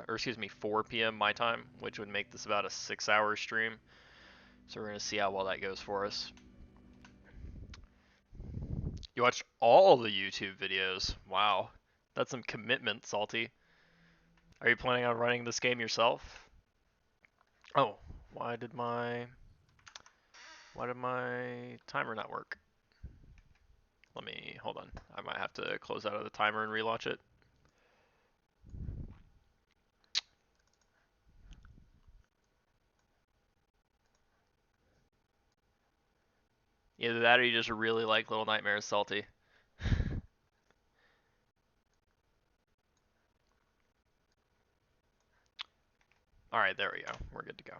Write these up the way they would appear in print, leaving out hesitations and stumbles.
or excuse me, 4 p.m. my time, which would make this about a 6-hour stream. So we're gonna see how well that goes for us. You watched all the YouTube videos. Wow, that's some commitment, Salty. Are you planning on running this game yourself? Oh, why did my timer not work? Let me hold on. I might have to close out of the timer and relaunch it. Either that or you just really like Little Nightmares, Salty. Alright, there we go. We're good to go.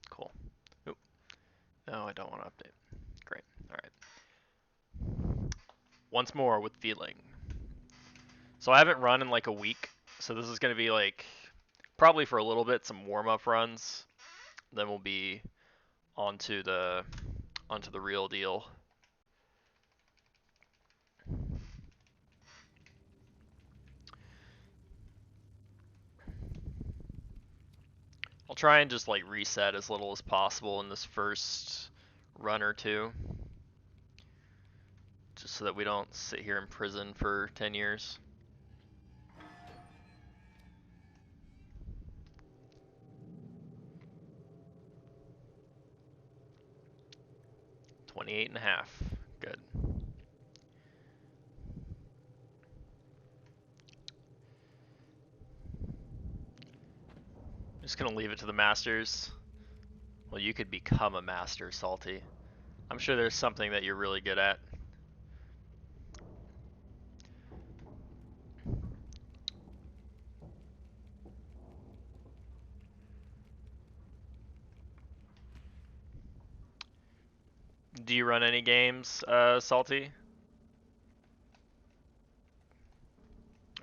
Cool. Oop. No, I don't want to update. Great. Alright. Once more with feeling. So I haven't run in like a week, so this is going to be like, probably for a little bit, some warm-up runs. Then we'll be onto the real deal. I'll try and just like reset as little as possible in this first run or two, just so that we don't sit here in prison for 10 years. $28.5. Good. Just gonna leave it to the masters. Well, you could become a master, Salty. I'm sure there's something that you're really good at. Do you run any games, Salty?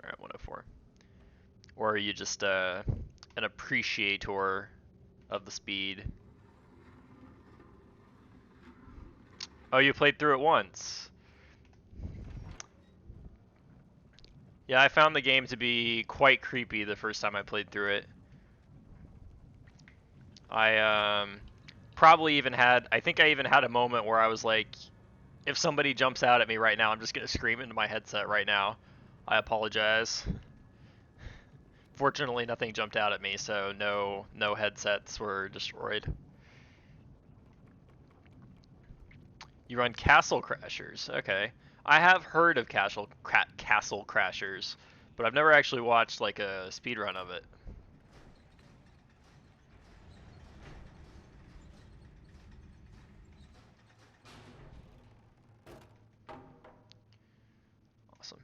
Alright, 104. Or are you just an appreciator of the speed? Oh, you played through it once. Yeah, I found the game to be quite creepy the first time I played through it. I probably even had, I think I even had a moment where I was like, if somebody jumps out at me right now, I'm just gonna scream into my headset right now. I apologize. Fortunately, nothing jumped out at me, so no headsets were destroyed. You run Castle Crashers, okay. I have heard of Castle Crashers, but I've never actually watched like a speedrun of it. Awesome.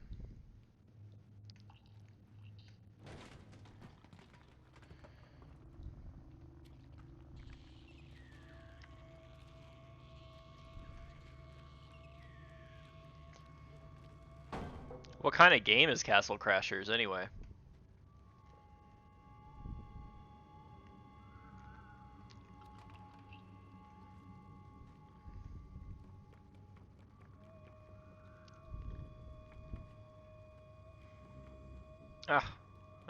What kind of game is Castle Crashers anyway? Ah,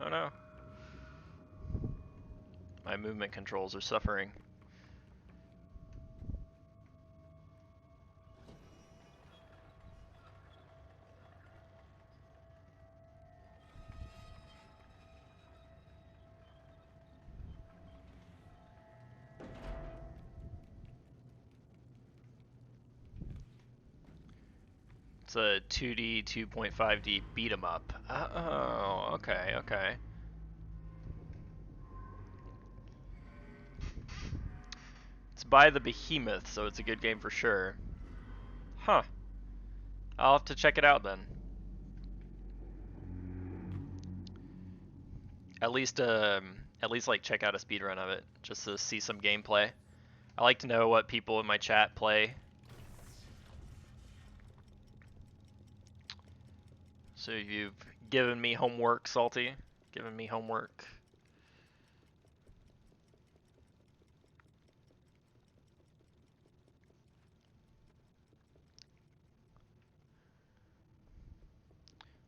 oh no. My movement controls are suffering. It's a 2D, 2.5D beat 'em up. Oh, okay, okay. It's by the Behemoth, so it's a good game for sure. Huh. I'll have to check it out then. At least like check out a speedrun of it, just to see some gameplay. I like to know what people in my chat play. So you've given me homework, Salty. Given me homework.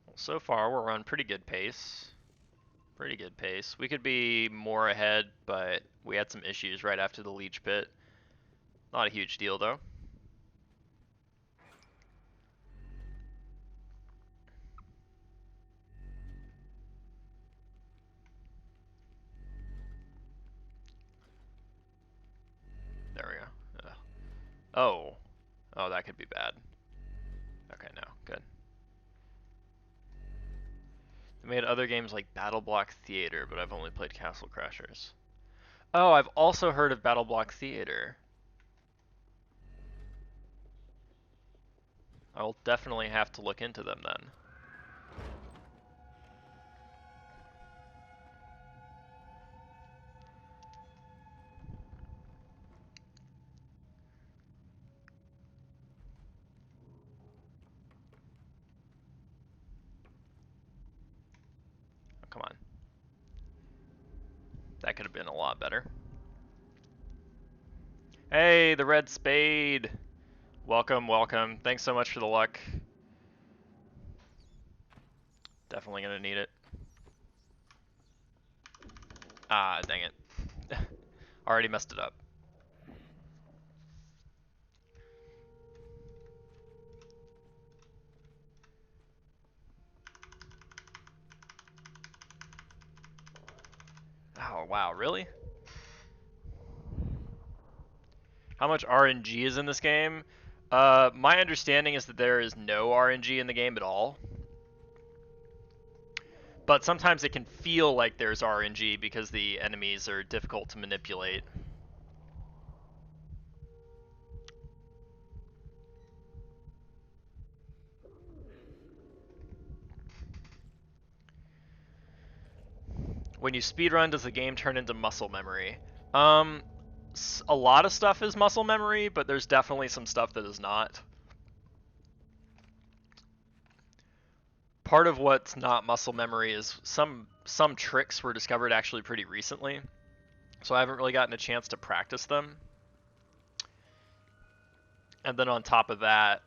Well, so far we're on pretty good pace. Pretty good pace. We could be more ahead, but we had some issues right after the leech pit. Not a huge deal though. There we go. Oh. Oh, that could be bad. Okay, no. Good. They made other games like Battle Block Theater, but I've only played Castle Crashers. Oh, I've also heard of Battle Block Theater. I'll definitely have to look into them then. Oh, come on. That could have been a lot better. Hey, the red spade! Welcome, welcome. Thanks so much for the luck. Definitely gonna need it. Ah, dang it. Already messed it up. Oh, wow, really? How much RNG is in this game? My understanding is that there is no RNG in the game at all. But sometimes it can feel like there's RNG because the enemies are difficult to manipulate. When you speedrun, does the game turn into muscle memory? A lot of stuff is muscle memory, but there's definitely some stuff that is not. Part of what's not muscle memory is some tricks were discovered actually pretty recently, so I haven't really gotten a chance to practice them. And then on top of that,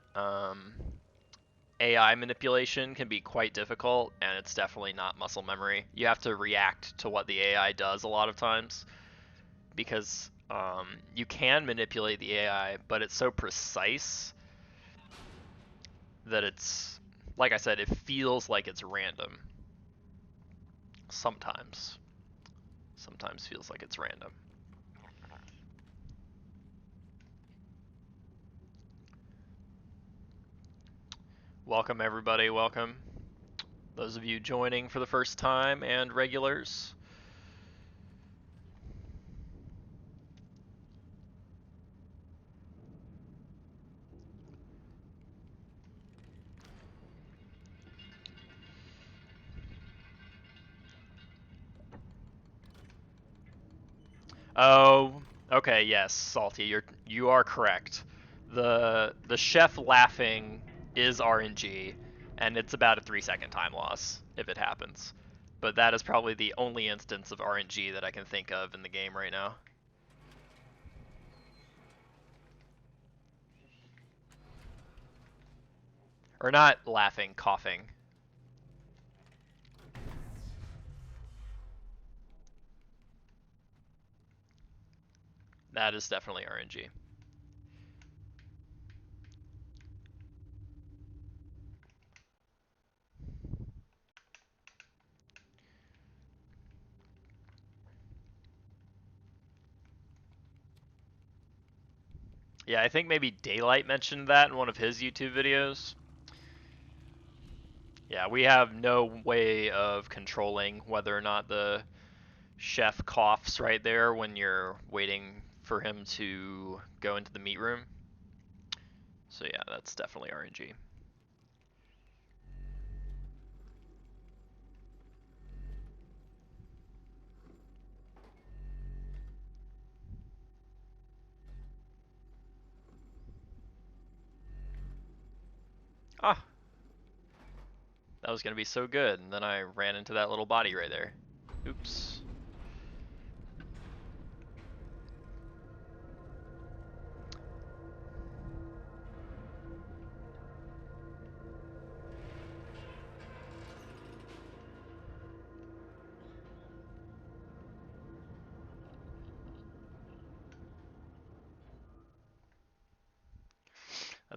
AI manipulation can be quite difficult, and it's definitely not muscle memory. You have to react to what the AI does a lot of times, because you can manipulate the AI, but it's so precise that it's, like I said, it feels like it's random. Sometimes. Sometimes feels like it's random. Welcome everybody, welcome. Those of you joining for the first time and regulars. Oh, okay, yes, Salty, you are correct. The chef laughing is RNG, and it's about a 3-second time loss if it happens. But that is probably the only instance of RNG that I can think of in the game right now. Or not laughing, coughing. That is definitely RNG. Yeah, I think maybe Daylight mentioned that in one of his YouTube videos. Yeah, we have no way of controlling whether or not the chef coughs right there when you're waiting for him to go into the meat room. So yeah, that's definitely RNG. Ah, that was gonna be so good, and then I ran into that little body right there. Oops.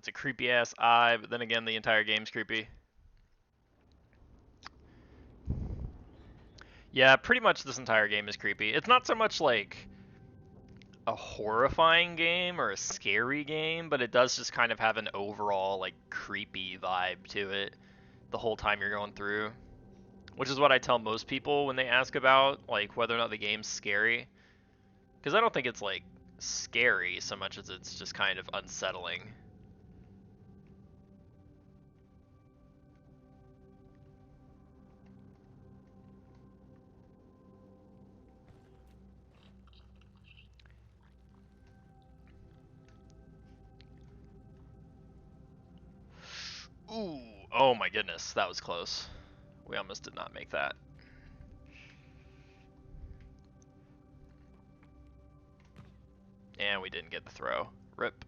That's a creepy ass eye, but then again, the entire game's creepy. Yeah, pretty much this entire game is creepy. It's not so much like a horrifying game or a scary game, but it does just kind of have an overall like creepy vibe to it the whole time you're going through. Which is what I tell most people when they ask about like whether or not the game's scary. Because I don't think it's like scary so much as it's just kind of unsettling. Ooh, oh my goodness, that was close. We almost did not make that. And we didn't get the throw. Rip.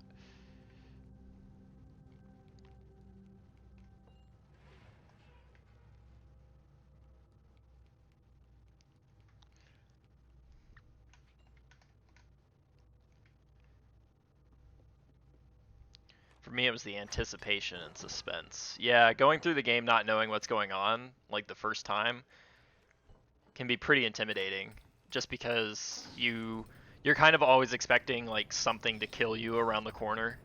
For me, it was the anticipation and suspense. Yeah, going through the game not knowing what's going on, like the first time, can be pretty intimidating. Just because you're kind of always expecting like something to kill you around the corner.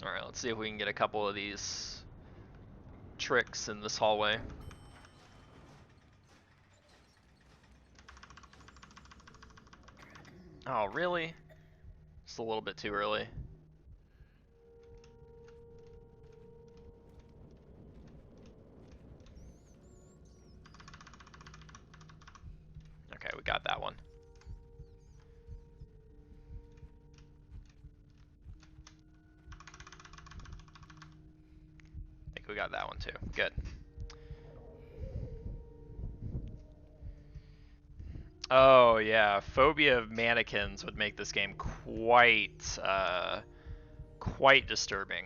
Alright, let's see if we can get a couple of these tricks in this hallway. Oh, really? Just a little bit too early. Okay, we got that one. I think we got that one too. Good. Oh yeah, phobia of mannequins would make this game quite disturbing.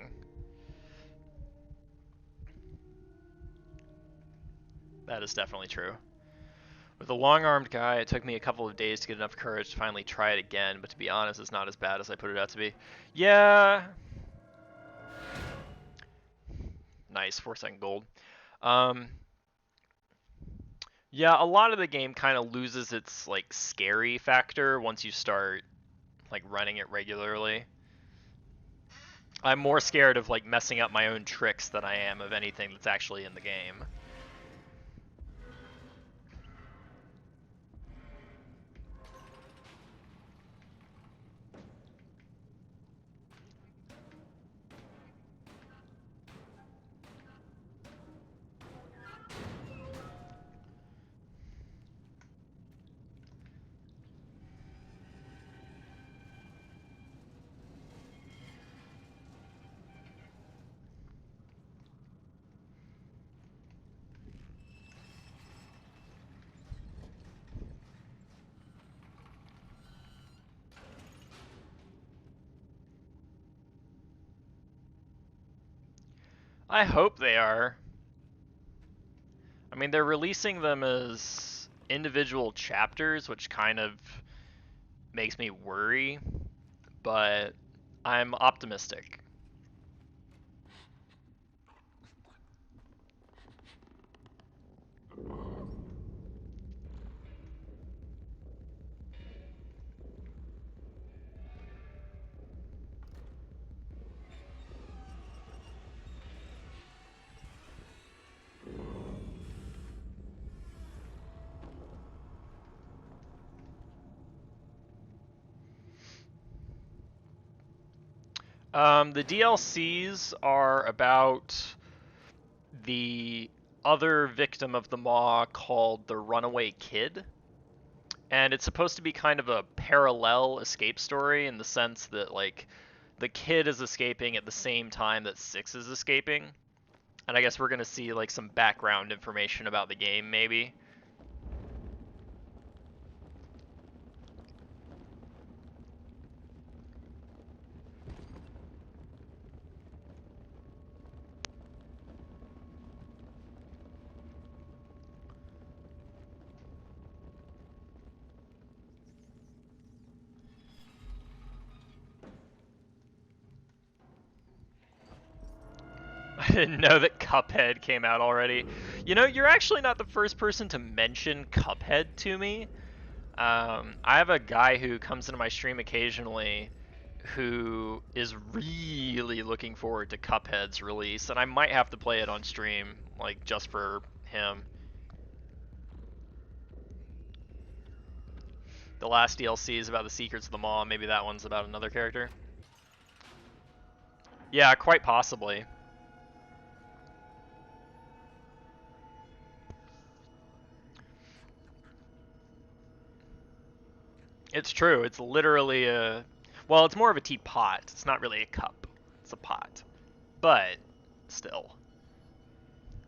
That is definitely true. With a long-armed guy, it took me a couple of days to get enough courage to finally try it again, but to be honest, it's not as bad as I put it out to be. Yeah. Nice, 4-second gold. Yeah, a lot of the game kind of loses its like scary factor once you start like running it regularly. I'm more scared of like messing up my own tricks than I am of anything that's actually in the game. I hope they are. I mean, they're releasing them as individual chapters, which kind of makes me worry, but I'm optimistic. The DLCs are about the other victim of the Maw called the Runaway Kid. And it's supposed to be kind of a parallel escape story in the sense that, like, the kid is escaping at the same time that Six is escaping. And I guess we're going to see, like, some background information about the game, maybe. didn't know that Cuphead came out already. You know, you're actually not the first person to mention Cuphead to me. I have a guy who comes into my stream occasionally who is really looking forward to Cuphead's release, and I might have to play it on stream, like, just for him. The last DLC is about the secrets of the Maw, maybe that one's about another character. Yeah, quite possibly. It's true, it's literally a... Well, it's more of a teapot. It's not really a cup. It's a pot. But, still.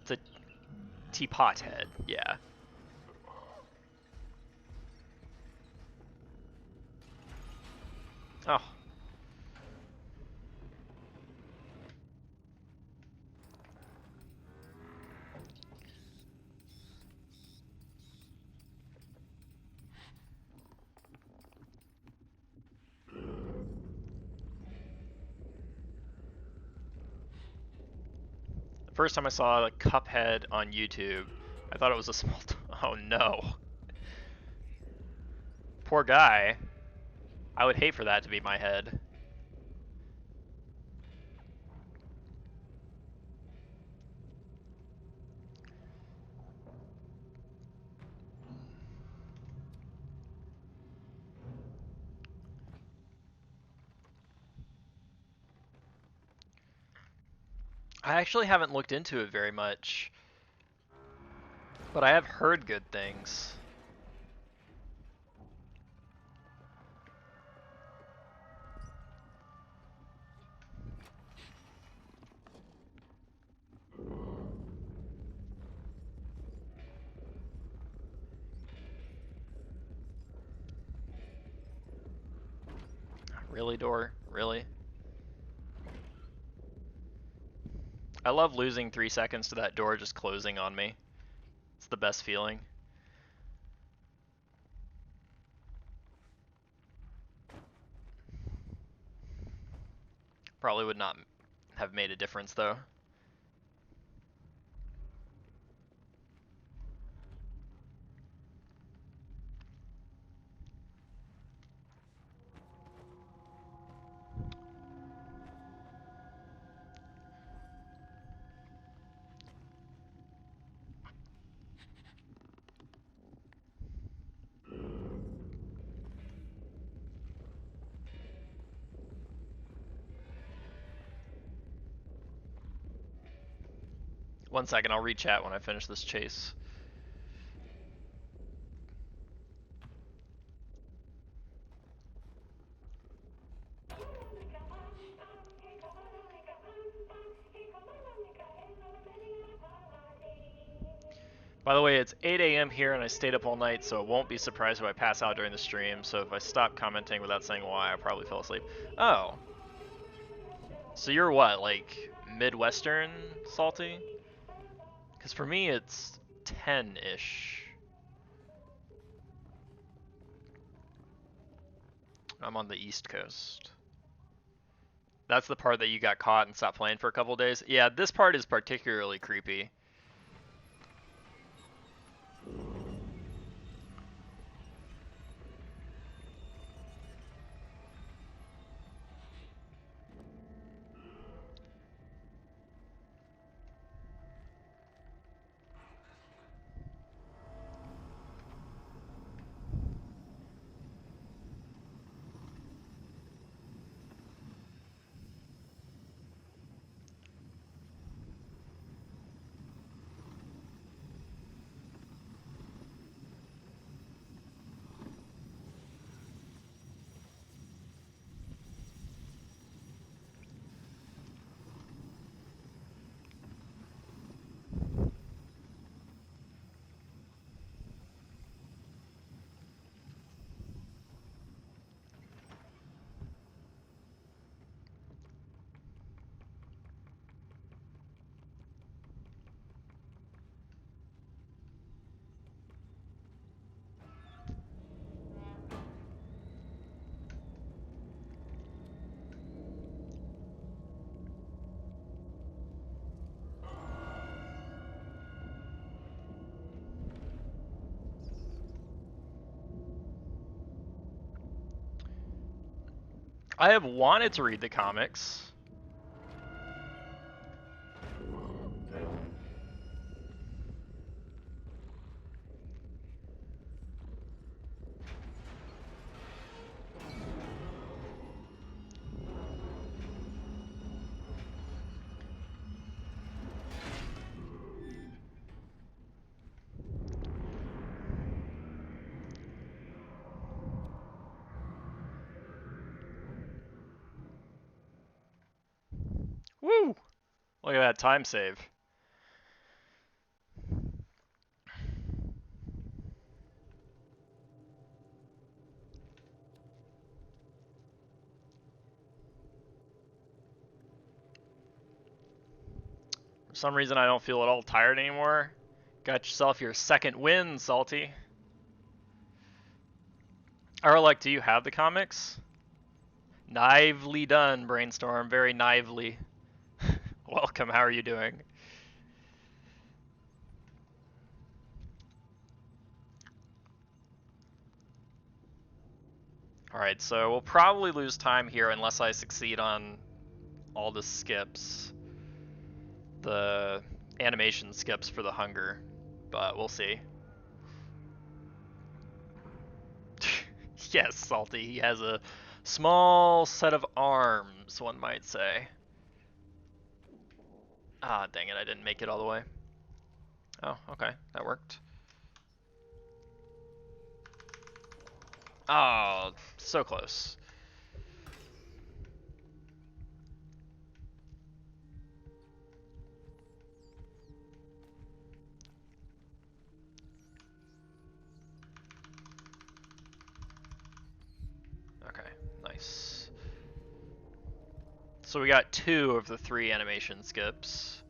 It's a teapot head, yeah. Oh. The first time I saw the Cuphead on YouTube, I thought it was a small... Oh no. Poor guy. I would hate for that to be my head. I actually haven't looked into it very much, but I have heard good things. Really, door? Really? I love losing 3 seconds to that door just closing on me. It's the best feeling. Probably would not have made a difference though. One second, I'll re-chat when I finish this chase. By the way, it's 8 a.m. here and I stayed up all night, so it won't be surprised if I pass out during the stream. So if I stop commenting without saying why, I probably fell asleep. Oh. So you're what, like Midwestern salty? Because for me it's 10-ish. I'm on the East Coast. That's the part that you got caught and stopped playing for a couple days? Yeah, this part is particularly creepy. I have wanted to read the comics. Woo! Look at that time save. For some reason, I don't feel at all tired anymore. Got yourself your second win, Salty. Aralek, do you have the comics? Naively done, Brainstorm. Very naively. Welcome, how are you doing? Alright, so we'll probably lose time here unless I succeed on all the skips. The animation skips for the hunger, but we'll see. Yes, Salty, he has a small set of arms, one might say. Ah, dang it, I didn't make it all the way. Oh, okay, that worked. Oh, so close. Okay, nice. So we got 2 of the 3 animation skips.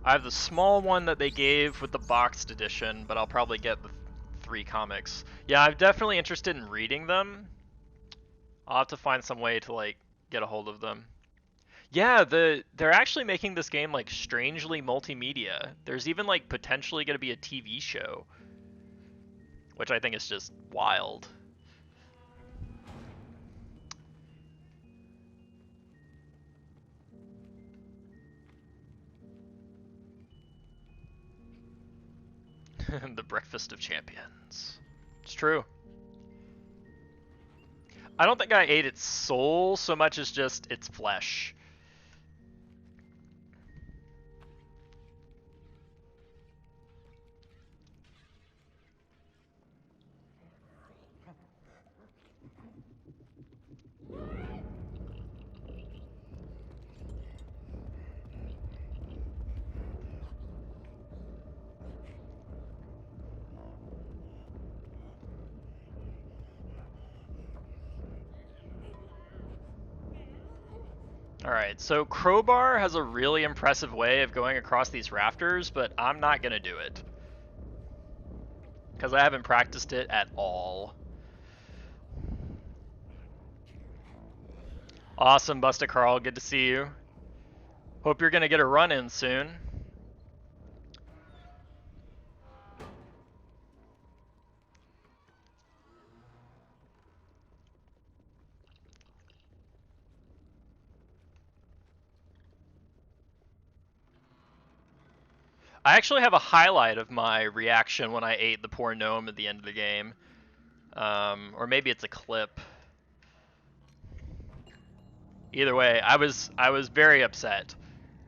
I have the small one that they gave with the boxed edition, but I'll probably get the 3 comics. Yeah, I'm definitely interested in reading them. I'll have to find some way to like get a hold of them. Yeah, they're actually making this game like strangely multimedia. There's even like potentially going to be a TV show, which I think is just wild. The Breakfast of Champions. It's true. I don't think I ate its soul so much as just its flesh. Alright, so Crowbar has a really impressive way of going across these rafters, but I'm not going to do it. Because I haven't practiced it at all. Awesome, Busta Carl, good to see you. Hope you're going to get a run in soon. I actually have a highlight of my reaction when I ate the poor gnome at the end of the game. Or maybe it's a clip. Either way, I was very upset.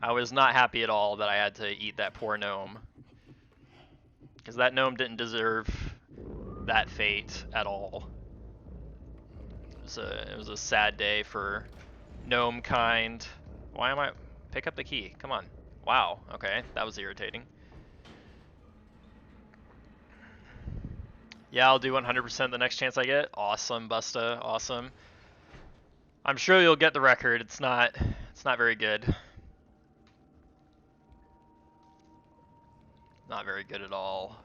I was not happy at all that I had to eat that poor gnome. Because that gnome didn't deserve that fate at all. It was a sad day for gnome kind. Why am I... Pick up the key, come on. Wow, okay, that was irritating. Yeah, I'll do 100% the next chance I get. Awesome, Busta, awesome. I'm sure you'll get the record. It's not very good. Not very good at all.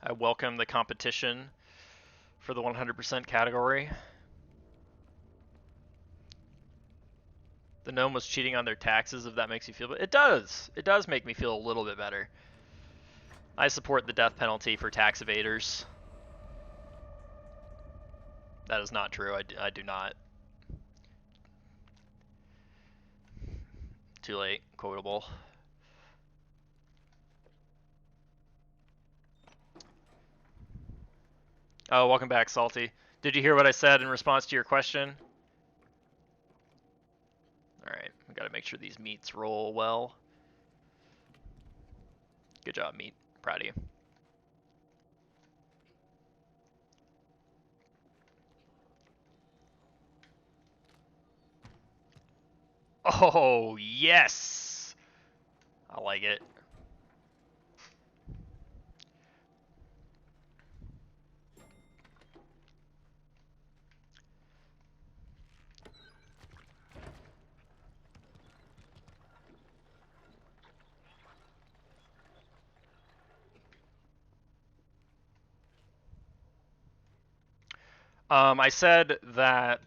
I welcome the competition for the 100% category. The gnome was cheating on their taxes, if that makes you feel better. It does. It does make me feel a little bit better. I support the death penalty for tax evaders. That is not true. I do not. Too late. Quotable. Oh, welcome back, Salty. Did you hear what I said in response to your question? Alright, we gotta make sure these meats roll well. Good job, meat. Proud of you. Oh, yes! I like it. I said that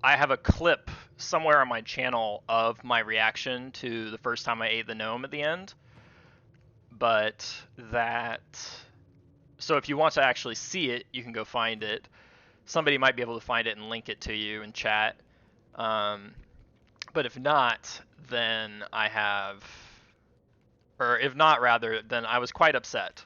I have a clip somewhere on my channel of my reaction to the first time I ate the gnome at the end, but that... So if you want to actually see it, you can go find it. Somebody might be able to find it and link it to you in chat. But if not, then I have... Or if not, rather, then I was quite upset.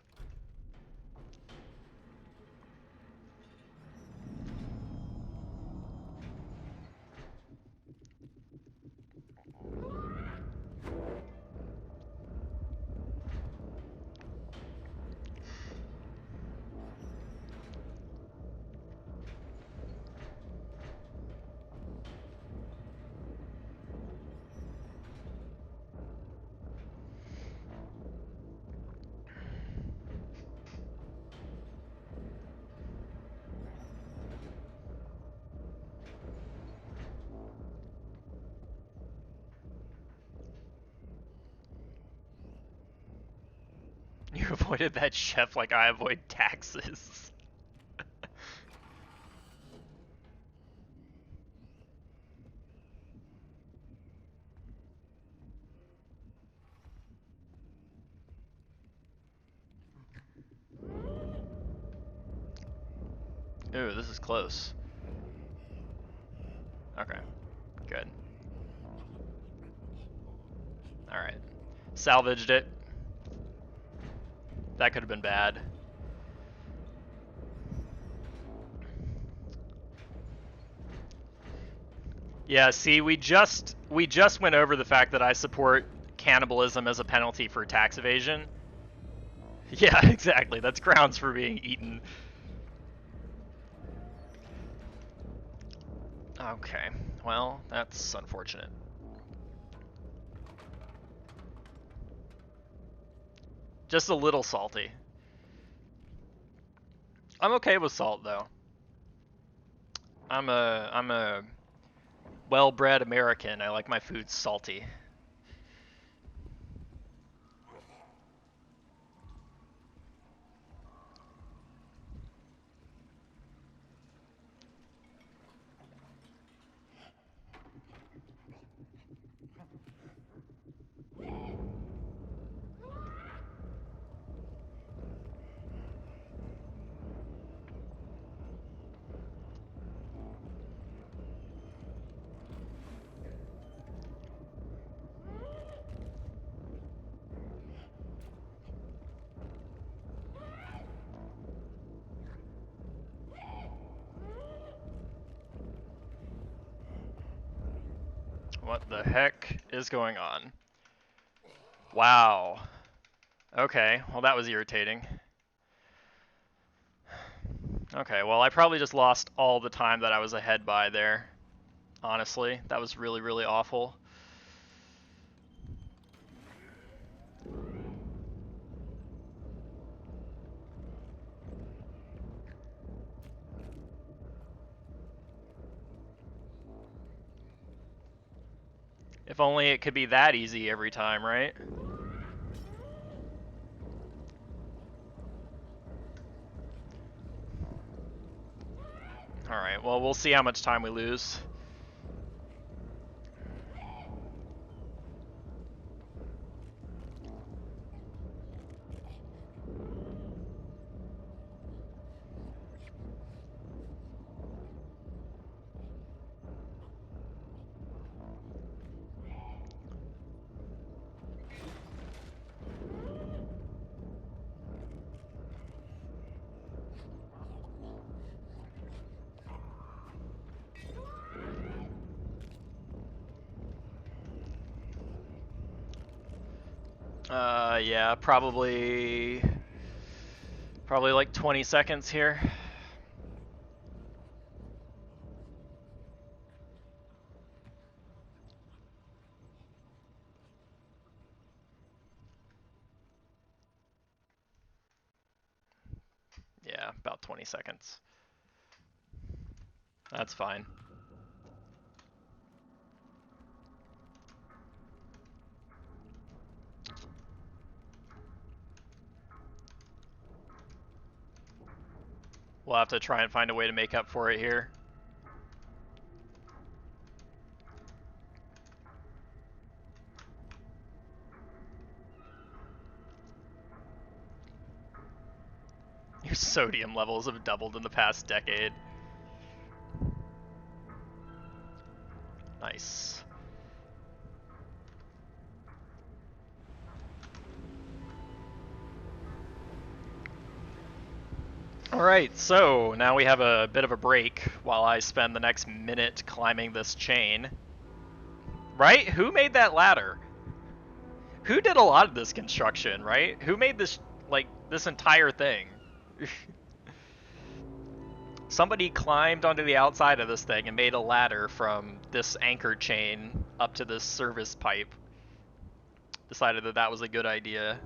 You avoided that chef like I avoid taxes. Ooh, this is close. Okay, good. Alright. Salvaged it. That could have been bad. Yeah, see, we just went over the fact that I support cannibalism as a penalty for tax evasion. Yeah, exactly. That's grounds for being eaten. Okay, well, that's unfortunate. Just a little salty. I'm okay with salt though. I'm a well-bred American. I like my food salty. What the heck is going on? Wow. Okay, well that was irritating. Okay, well I probably just lost all the time that I was ahead by there. Honestly, that was really, really awful. If only it could be that easy every time, right? Alright, well we'll see how much time we lose. Yeah, probably like 20 seconds here. Yeah, about 20 seconds. That's fine. We'll have to try and find a way to make up for it here. Your sodium levels have doubled in the past decade. Nice. Alright, so now we have a bit of a break while I spend the next minute climbing this chain. Right? Who made that ladder? Who did a lot of this construction, right? Who made this, like, this entire thing? Somebody climbed onto the outside of this thing and made a ladder from this anchor chain up to this service pipe. Decided that that was a good idea.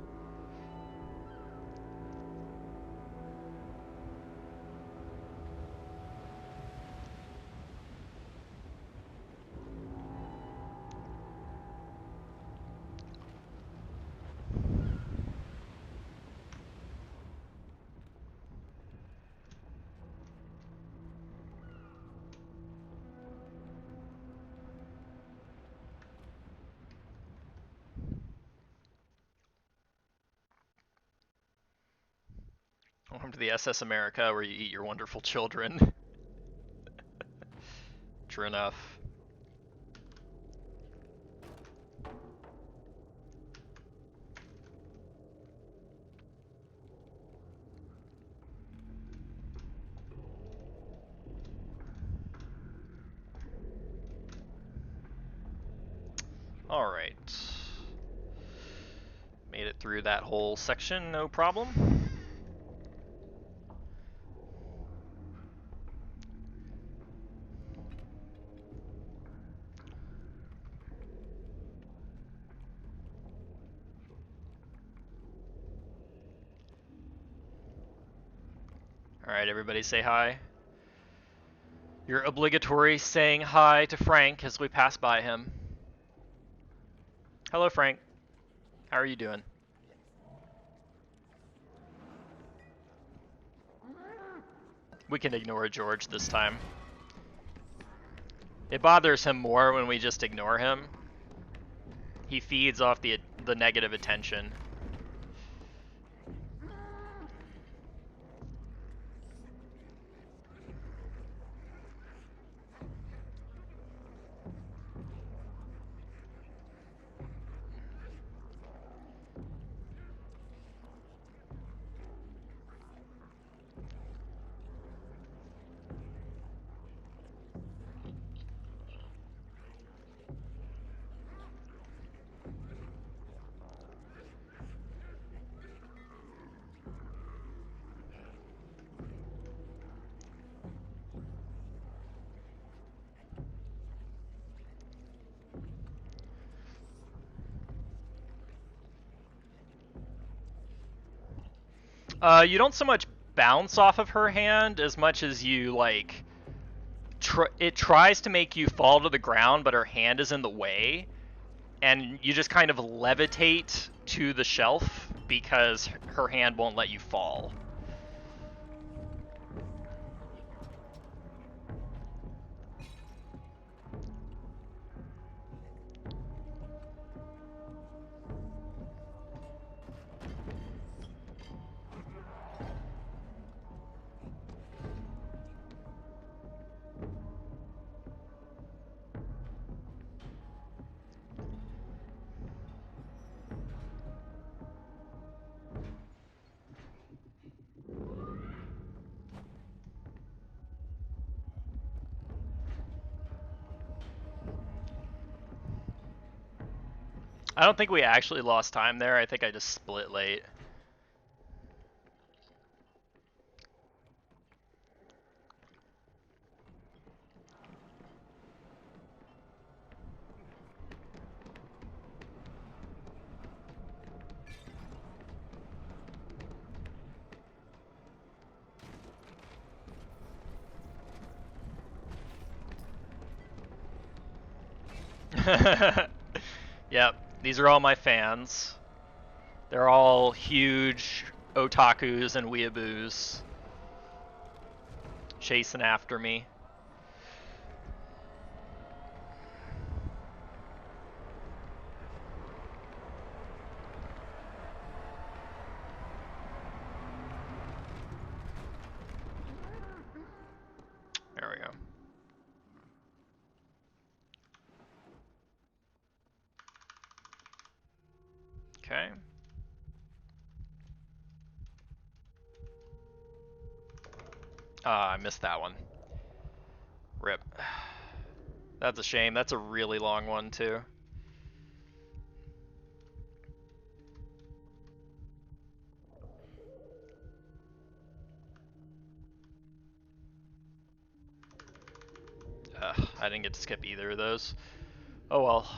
Welcome to the SS America, where you eat your wonderful children. True enough. Alright. Made it through that whole section, no problem. Alright, everybody say hi. Your obligatory saying hi to Frank as we pass by him. Hello, Frank. How are you doing? We can ignore George this time. It bothers him more when we just ignore him. He feeds off the negative attention. You don't so much bounce off of her hand as much as you, like, it tries to make you fall to the ground, but her hand is in the way, and you just kind of levitate to the shelf because her hand won't let you fall. I don't think we actually lost time there. I think I just split late. Yep, these are all my fans. They're all huge otakus and weeaboos chasing after me. There we go. Okay. I missed that one. Rip. That's a shame. That's a really long one, too. I didn't get to skip either of those. Oh well.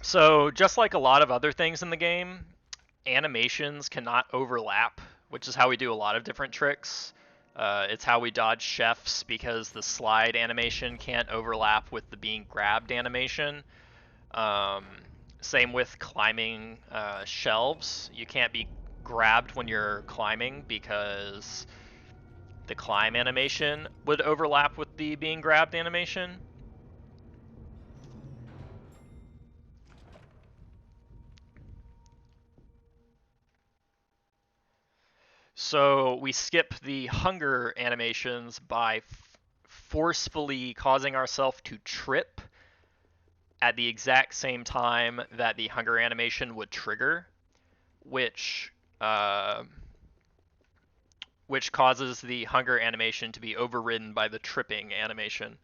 So, just like a lot of other things in the game, animations cannot overlap, which is how we do a lot of different tricks. It's how we dodge chefs because the slide animation can't overlap with the being grabbed animation. Um, Same with climbing shelves. You can't be grabbed when you're climbing because the climb animation would overlap with the being grabbed animation. So we skip the hunger animations by forcefully causing ourselves to trip at the exact same time that the hunger animation would trigger, which uh, which causes the hunger animation to be overridden by the tripping animation.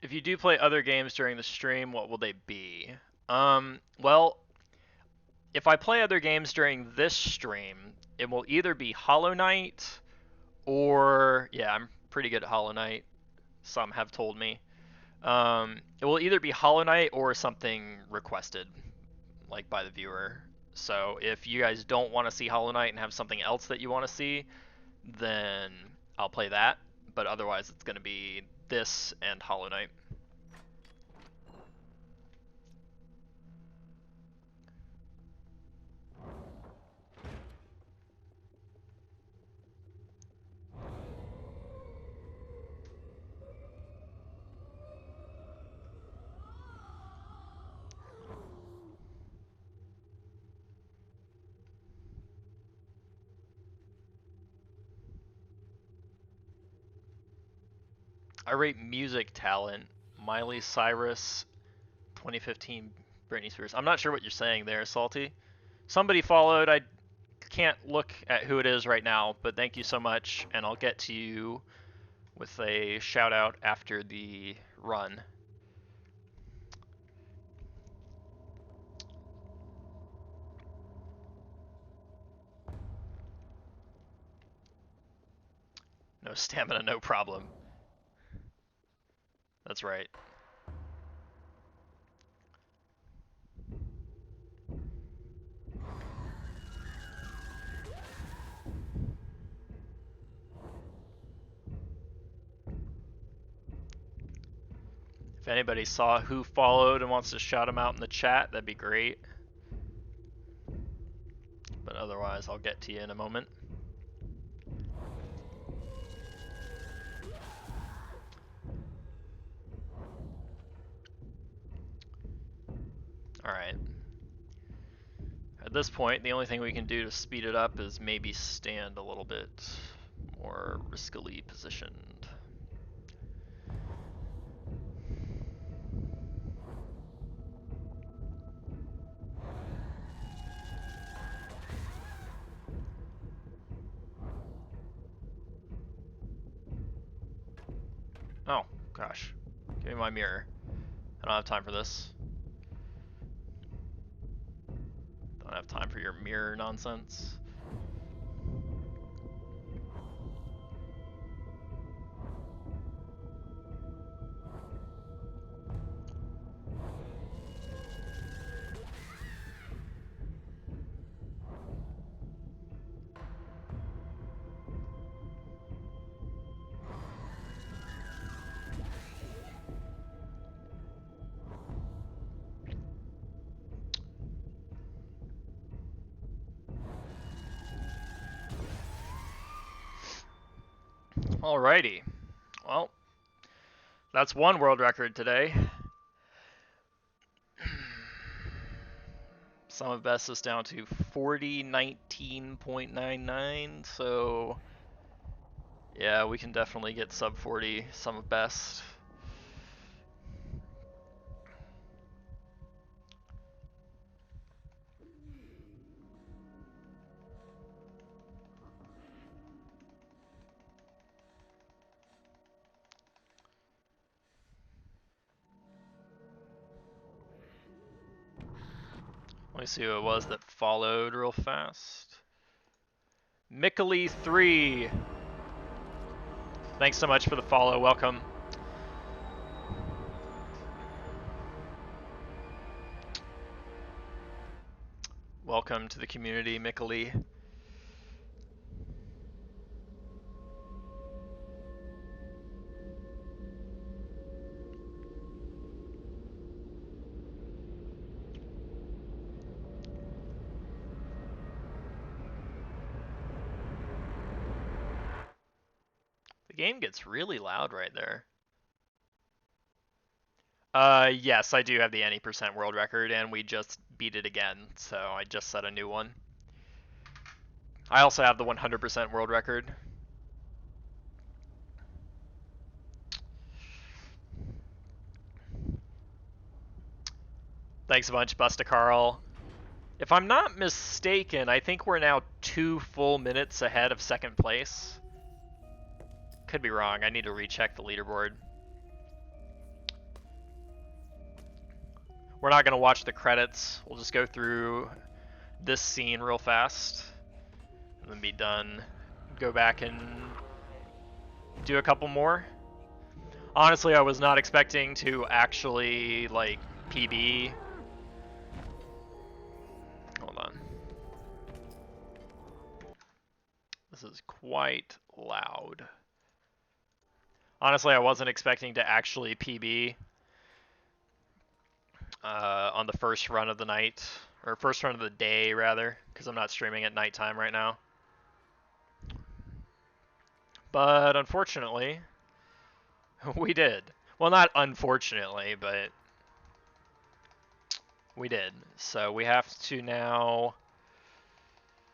If you do play other games during the stream, what will they be? Well, if I play other games during this stream, it will either be Hollow Knight or yeah, I'm pretty good at Hollow Knight. Some have told me. It will either be Hollow Knight or something requested, like by the viewer. So if you guys don't want to see Hollow Knight and have something else that you want to see, then I'll play that. But otherwise, it's going to be this and Hollow Knight. I rate music talent. Miley Cyrus, 2015 Britney Spears. I'm not sure what you're saying there, Salty. Somebody followed. I can't look at who it is right now, but thank you so much, and I'll get to you with a shout out after the run. No stamina, no problem. That's right. anybody saw who followed and wants to shout them out in the chat, that'd be great. But otherwise, I'll get to you in a moment. Alright. At this point, the only thing we can do to speed it up is maybe stand a little bit more riskily positioned. Oh, gosh. Give me my mirror. I don't have time for this. Don't have time for your mirror nonsense. Alrighty. Well, that's one world record today. Sum of best is down to 4019.99, so yeah, we can definitely get sub 40 sum of best. Let me see who it was that followed real fast. Mickley3. Thanks so much for the follow. Welcome. Welcome to the community, Mickley. The game gets really loud right there. Yes, I do have the any percent world record, and we just beat it again, so I just set a new one. I also have the 100% world record. Thanks a bunch, Busta Carl. If I'm not mistaken, I think we're now 2 full minutes ahead of second place. Could be wrong. I need to recheck the leaderboard. We're not going to watch the credits. We'll just go through this scene real fast and then be done. Go back and do a couple more. Honestly, I was not expecting to actually, like, PB. Hold on. This is quite loud. Honestly, I wasn't expecting to actually PB on the first run of the night, or first run of the day, rather, because I'm not streaming at nighttime right now. But unfortunately, we did. Well, not unfortunately, but we did. So we have to now